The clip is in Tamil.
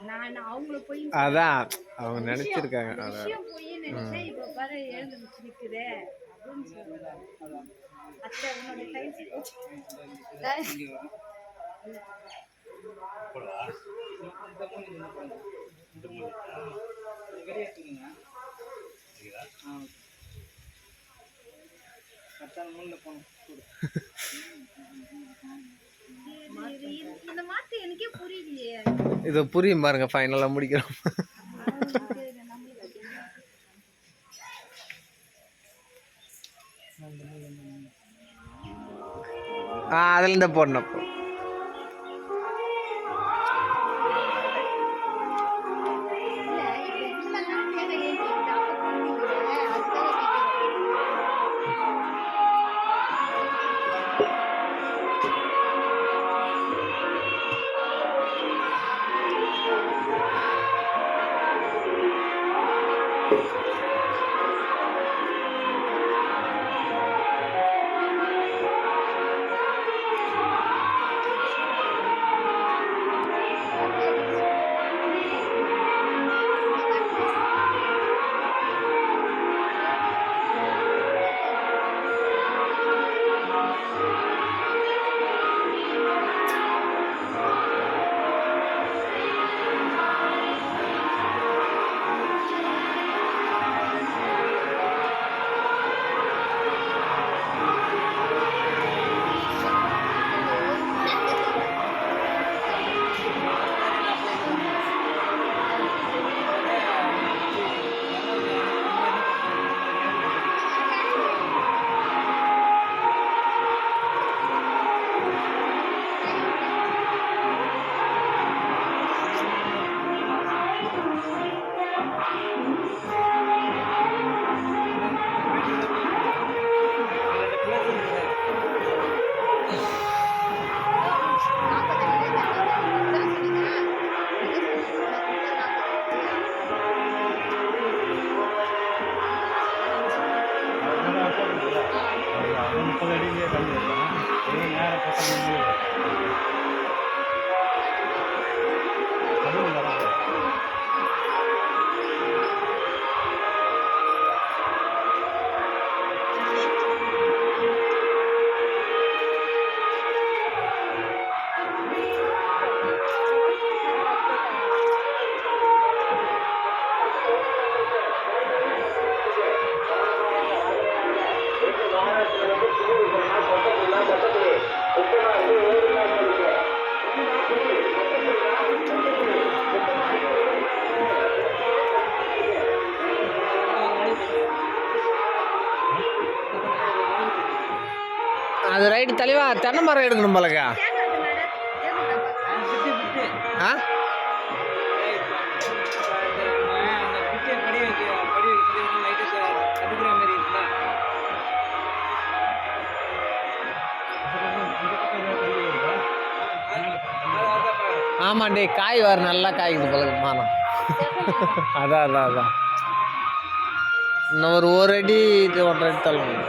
நான் அவங்கள போய் அதான் அவங்க நினைச்சிருக்காங்க. விஷயம் போய் நினைச்சேன். இப்ப பாரு எழுந்துச்சு நிக்குதே அப்படின்னு சொல்லுவாங்க. அத்தை உன்னோட டைம் இந்த மாத்து எனக்கே புரியலையே. இது புரியும் பாருங்க, ஃபைனலா முடிக்கிறோம். அதுல இருந்து போடணும். அது ரைட்டு தெளிவா தென்னை மரம் எடுக்கணும் போலக்கா. ஆ ஆமாண்டே, காய் வர நல்லா காய்க்குது போல மானம். அதான் அதான் அதான் இன்னும் ஒரு அடி இது 1.5 அடி தள்ளணும்.